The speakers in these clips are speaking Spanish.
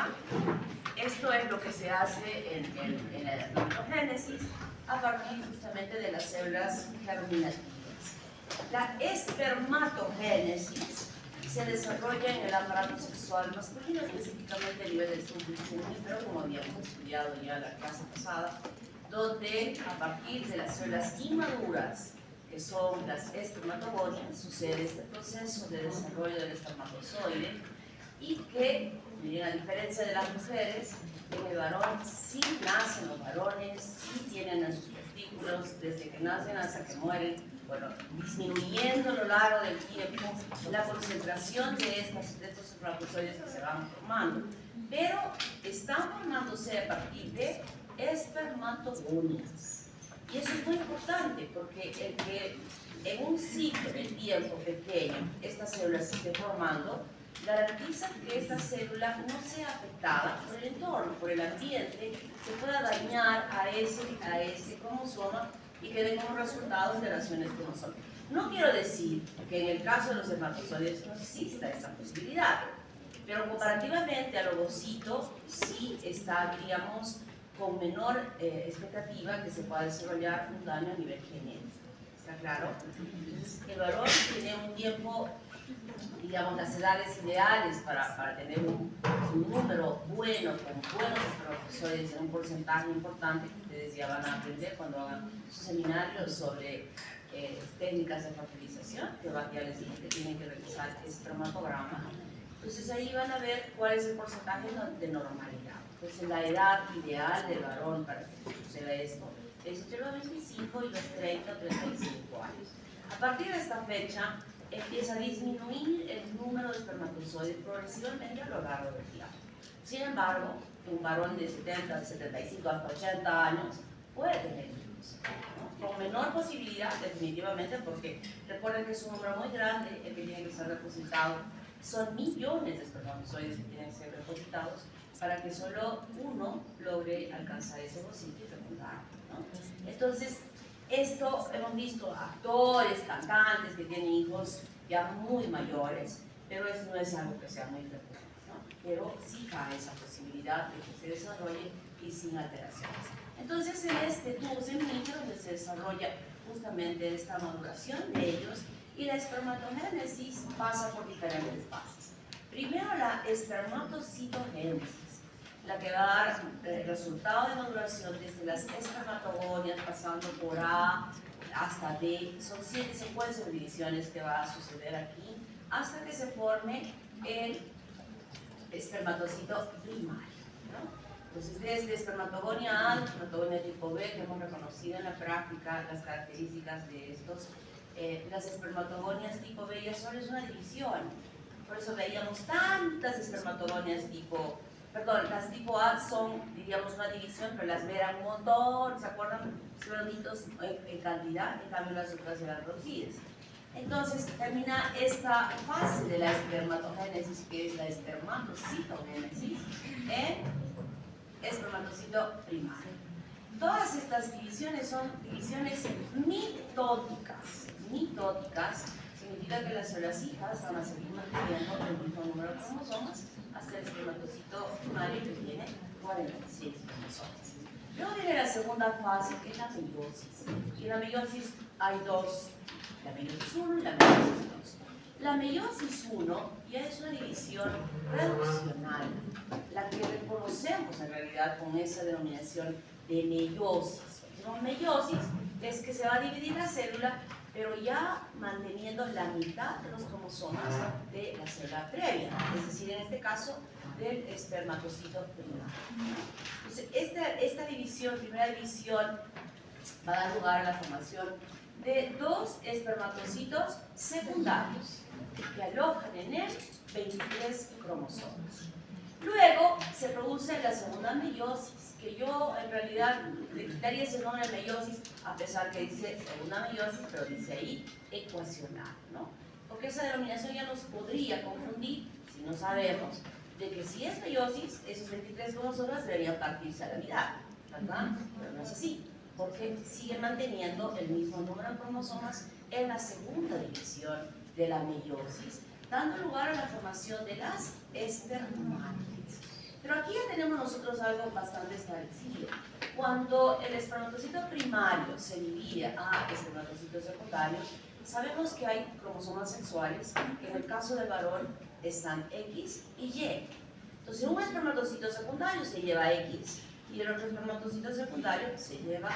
¿ya? Esto es lo que se hace en la espermatogénesis a partir justamente de las células germinativas. La espermatogénesis se desarrolla en el aparato sexual masculino, específicamente a nivel del útero, como habíamos estudiado ya la clase pasada, donde a partir de las células inmaduras, que son las espermatogonias, sucede este proceso de desarrollo del espermatozoide y que, miren, a diferencia de las mujeres, en el varón sí nacen los varones, sí tienen en sus testículos desde que nacen hasta que mueren, bueno, disminuyendo a lo largo del tiempo la concentración de estos espermatozoides que se van formando, pero están formándose a partir de espermatogonias. Y eso es muy importante porque el que en un ciclo de tiempo pequeño esta célula se esté formando garantiza que esta célula no sea afectada por el entorno, por el ambiente, se pueda dañar a ese cromosoma y que dé como resultado alteraciones cromosómicas. No quiero decir que en el caso de los espermatozoides no exista esta posibilidad, pero comparativamente al ovocito sí está, digamos, con menor expectativa que se pueda desarrollar un daño a nivel genético. ¿Está claro? Entonces, el varón tiene un tiempo, digamos, las edades ideales para tener un número bueno, con buenos espermatozoides en un porcentaje importante, que ustedes ya van a aprender cuando hagan sus seminarios sobre técnicas de fertilización, que ya les dije que tienen que realizar espermatograma. Entonces ahí van a ver cuál es el porcentaje de normalidad. Entonces la edad ideal del varón para que suceda esto es entre los 25 y los 30 o 35 años. A partir de esta fecha empieza a disminuir el número de espermatozoides progresivamente a lo largo del tiempo. Sin embargo, un varón de 70, 75 hasta 80 años puede tener hijos, ¿no? Con menor posibilidad definitivamente, porque recuerden que es un número muy grande el que tiene que ser depositado. Son millones de espermatozoides que tienen que ser depositados para que solo uno logre alcanzar ese ovocito y fecundarlo, ¿no? Entonces, esto hemos visto actores, cantantes que tienen hijos ya muy mayores, pero eso no es algo que sea muy frecuente, ¿no? Pero sí cabe esa posibilidad de que se desarrolle y sin alteraciones. Entonces, en este tubo seminíneo donde se desarrolla justamente esta maduración de ellos, y la espermatogénesis pasa por diferentes fases. Primero, la espermatocitogénesis, la que va a dar el resultado de maduración desde las espermatogonias, pasando por A hasta D. Son 7 secuencias de divisiones que va a suceder aquí, hasta que se forme el espermatocito primario, ¿no? Entonces, desde espermatogonia A, espermatogonia tipo B, que hemos reconocido en la práctica las características de estos, las espermatogonias tipo B ya solo es una división. Por eso veíamos tantas espermatogonias tipo, perdón, las tipo A son, diríamos, una división, pero las B eran un montón, ¿se acuerdan? Espermatitos en cantidad, en cambio las otras eran reducidas. Entonces termina esta fase de la espermatogénesis, que es la espermatocitogénesis, en espermatocito primario. Todas estas divisiones son divisiones mitóticas. Mitóticas significa que las células hijas van a seguir manteniendo el mismo número de cromosomas hasta el espermatocito primario, que tiene 46 cromosomas. Luego viene la segunda fase, que es la meiosis. Y en la meiosis hay dos, la meiosis 1 y la meiosis 2. La meiosis 1 ya es una división reduccional, la que reconocemos en realidad con esa denominación de meiosis. Meiosis es que se va a dividir la célula, pero ya manteniendo la mitad de los cromosomas de la célula previa, es decir, en este caso del espermatocito primario. Entonces, esta división, primera división, va a dar lugar a la formación de dos espermatocitos secundarios que alojan en él 23 cromosomas. Luego se produce la segunda meiosis, que yo en realidad le quitaría ese nombre meiosis, a pesar que dice segunda meiosis, pero dice ahí ecuacional, ¿no? Porque esa denominación ya nos podría confundir si no sabemos de que si es meiosis, esos 23 cromosomas deberían partirse a la mitad, ¿verdad? Pero no es así, porque sigue manteniendo el mismo número de cromosomas en la segunda división de la meiosis, dando lugar a la formación de las espermátides. Pero aquí ya tenemos nosotros algo bastante establecido. Cuando el espermatocito primario se divide a espermatocitos secundarios, sabemos que hay cromosomas sexuales, que en el caso del varón están X y Y. Entonces, un espermatocito secundario se lleva X y el otro espermatocito secundario se lleva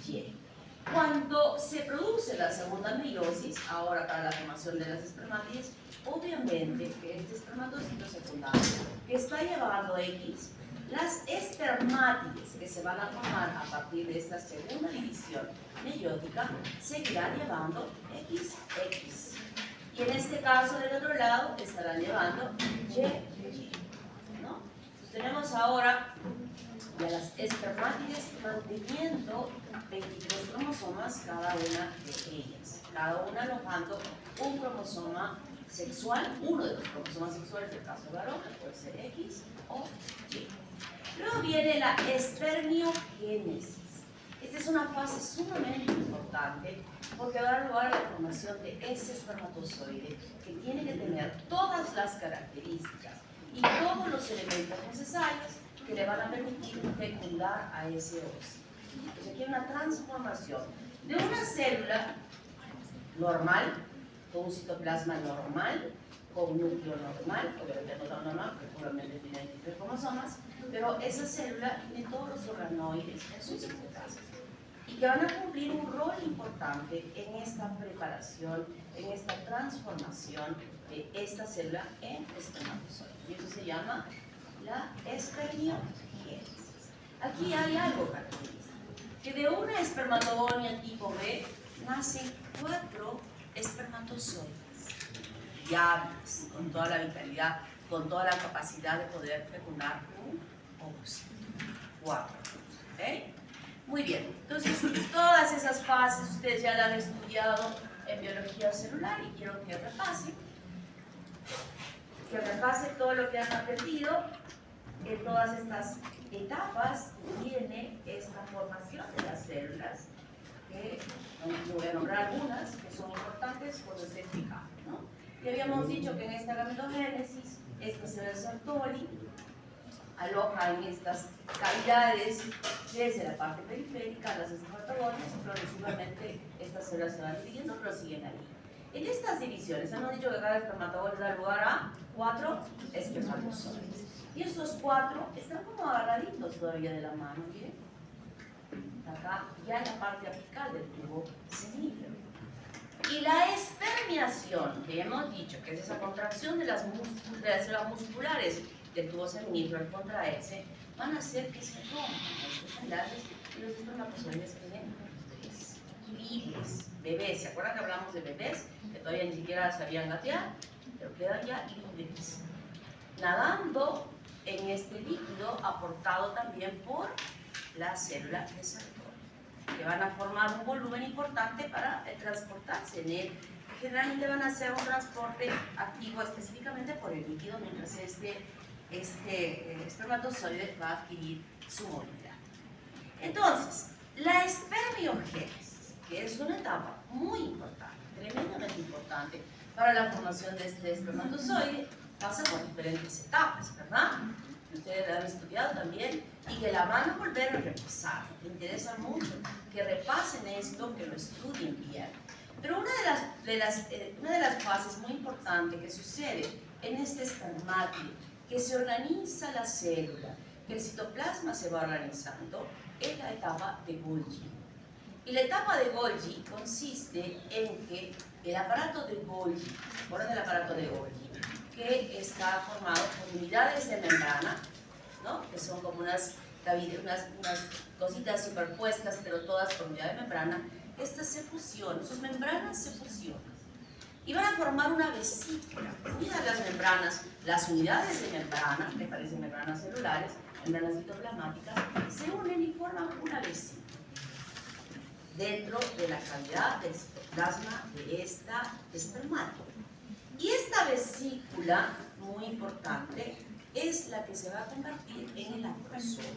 Y. Cuando se produce la segunda meiosis, ahora para la formación de las espermátides, obviamente que este espermatocito secundario que está llevando X, las espermátides que se van a formar a partir de esta segunda división meiótica seguirán llevando XX. Y en este caso del otro lado estarán llevando Y. ¿No? Tenemos ahora ya las espermátides manteniendo 23 cromosomas cada una de ellas, cada una alojando un cromosoma sexual, uno de los cromosomas sexuales del caso de varón, que puede ser X o Y. Luego viene la espermiogénesis. Esta es una fase sumamente importante porque va a dar lugar a la formación de ese espermatozoide que tiene que tener todas las características y todos los elementos necesarios que le van a permitir fecundar a ese óvulo. Entonces aquí hay una transformación de una célula normal, con un citoplasma normal, con un núcleo normal, obviamente no tan normal, porque probablemente tiene 23 cromosomas, pero esa célula tiene todos los organoides en su citoplasma y que van a cumplir un rol importante en esta preparación, en esta transformación de esta célula en espermatozoide. Y eso se llama la espermiogénesis. Aquí hay algo característico, que de una espermatogonia tipo B nacen 4 espermatozoides viables, con toda la vitalidad, con toda la capacidad de poder fecundar un ovocito. 4. ¿Okay? Muy bien, entonces todas esas fases ustedes ya las han estudiado en biología celular y quiero que repase todo lo que han aprendido. En todas estas etapas viene esta formación de las células, que voy a nombrar algunas que son importantes cuando esté explicando, ¿no? Y habíamos dicho que en esta gametogénesis, esta célula Sertoli aloja en estas cavidades desde la parte periférica, las espermatogonias, y progresivamente estas células se van dividiendo, pero siguen ahí. En estas divisiones, hemos dicho que cada espermatogonio da lugar a 4 espermatozoides. Y estos 4 están como agarraditos todavía de la mano, ¿miren? Acá ya en la parte apical del tubo semífero. Y la espermiación, que hemos dicho que es esa contracción de las células musculares del tubo seminífero al contraerse, van a hacer que se rompan estos enlaces y los espermatozoides queden libres, bebés. ¿Se acuerdan que hablamos de bebés? Que todavía ni siquiera sabían gatear, pero quedan ya libres, nadando en este líquido aportado también por la célula de Sertoli, que van a formar un volumen importante para transportarse en él. Generalmente van a hacer un transporte activo específicamente por el líquido, mientras este espermatozoide va a adquirir su movilidad. Entonces, la espermiogénesis, que es una etapa muy importante, tremendamente importante para la formación de este espermatozoide, pasa por diferentes etapas, ¿verdad? Ustedes la han estudiado también y que la van a volver a repasar. Me interesa mucho que repasen esto, que lo estudien bien. Pero una de las fases muy importantes que sucede en este espermátide, que se organiza la célula, que el citoplasma se va organizando, es la etapa de Golgi. Y la etapa de Golgi consiste en que el aparato de Golgi, ¿se acuerdan del aparato de Golgi? Que está formado por unidades de membrana, ¿no? Que son como unas cositas superpuestas, pero todas por unidad de membrana. Estas se fusionan, sus membranas se fusionan y van a formar una vesícula. Unidas las membranas, las unidades de membrana, que parecen membranas celulares, membranas citoplasmáticas, se unen y forman una vesícula dentro de la cavidad del citoplasma de esta espermátide. Y esta vesícula, muy importante, es la que se va a convertir en el acrosoma.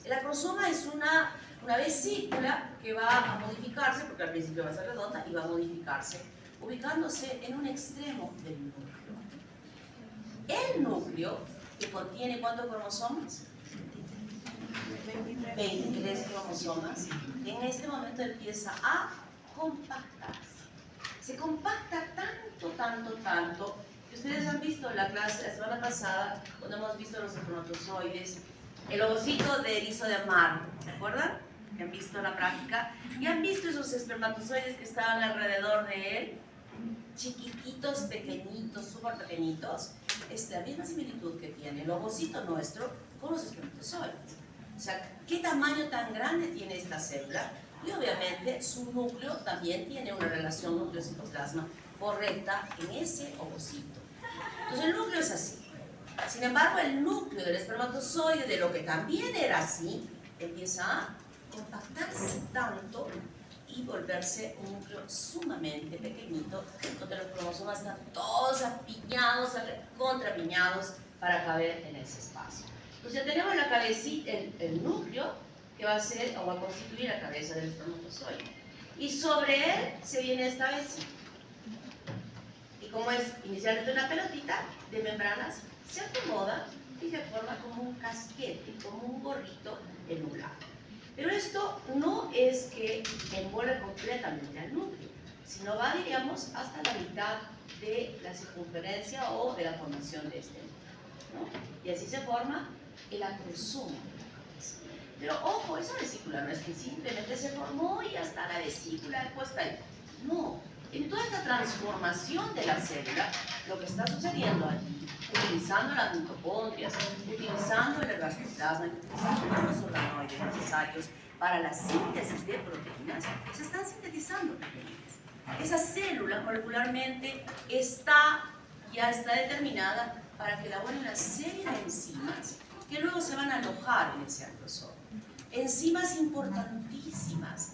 El acrosoma es una vesícula que va a modificarse, porque al principio va a ser redonda, y va a modificarse, ubicándose en un extremo del núcleo. El núcleo que contiene ¿cuántos cromosomas? 23 cromosomas, que en este momento empieza a compactarse. Se compacta tanto, que ustedes han visto en la clase la semana pasada, cuando hemos visto los espermatozoides, el ovocito de erizo de mar, ¿se acuerdan? Que han visto la práctica, y han visto esos espermatozoides que estaban alrededor de él, chiquititos, pequeñitos, súper pequeñitos. Es la misma similitud que tiene el ovocito nuestro con los espermatozoides. O sea, ¿qué tamaño tan grande tiene esta célula? Y obviamente su núcleo también tiene una relación núcleo-citoplasma correcta en ese ovocito. Entonces el núcleo es así. Sin embargo, el núcleo del espermatozoide, de lo que también era así, empieza a compactarse tanto y volverse un núcleo sumamente pequeñito, donde los cromosomas están todos apiñados, contrapiñados para caber en ese espacio. Entonces ya tenemos la cabecita, el núcleo, que va a ser o va a constituir la cabeza del espermatozoide. Y sobre él se viene esta vecina. Y como es inicialmente una pelotita de membranas, se acomoda y se forma como un casquete, como un gorrito en un lado. Pero esto no es que envuelve completamente al núcleo, sino va, diríamos, hasta la mitad de la circunferencia o de la formación de este núcleo, ¿no? Y así se forma el acrosoma. Pero ojo, esa vesícula no es que simplemente se formó y hasta la vesícula después está ahí. No, en toda esta transformación de la célula, lo que está sucediendo allí, utilizando las mitocondrias, utilizando el ergastoplasma, utilizando los organoides necesarios para la síntesis de proteínas, se están sintetizando proteínas. Esa célula molecularmente ya está determinada para que elabore una serie de enzimas que luego se van a alojar en ese acrosoma. Enzimas importantísimas,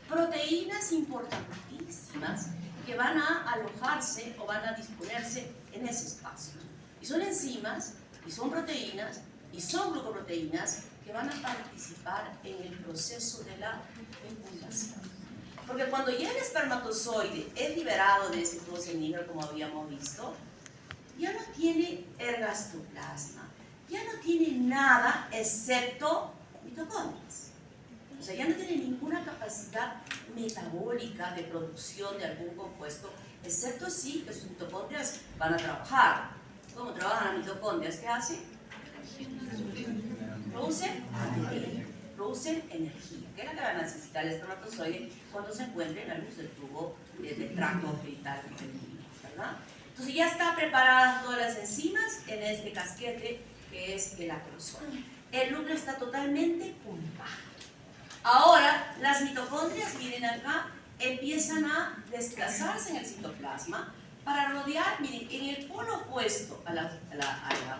proteínas importantísimas que van a alojarse o van a disponerse en ese espacio. Y son enzimas, y son proteínas, y son glucoproteínas que van a participar en el proceso de la fecundación. Porque cuando ya el espermatozoide es liberado de ese proceso como habíamos visto, ya no tiene ergastoplasma, ya no tiene nada excepto mitocondrias. O sea, ya no tiene ninguna capacidad metabólica de producción de algún compuesto, excepto sí que sus mitocondrias van a trabajar. ¿Cómo trabajan las mitocondrias? ¿Qué hacen? Producen energía, que es la que va a necesitar el espermatozoide cuando se encuentre en la luz del tubo del tracto genital femenino, ¿verdad? Entonces ya están preparadas todas las enzimas en este casquete que es el acrosoma. El núcleo está totalmente compacto. Ahora las mitocondrias, miren acá, empiezan a desplazarse en el citoplasma para rodear, miren, en el polo opuesto a la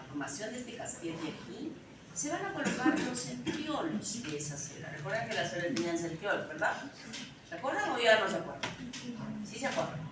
formación de este casquete aquí, se van a colocar los centriolos de esa célula. Recuerden que las células tenían centriolos, ¿verdad? ¿Se acuerdan o ya no se acuerdan? Sí se acuerdan.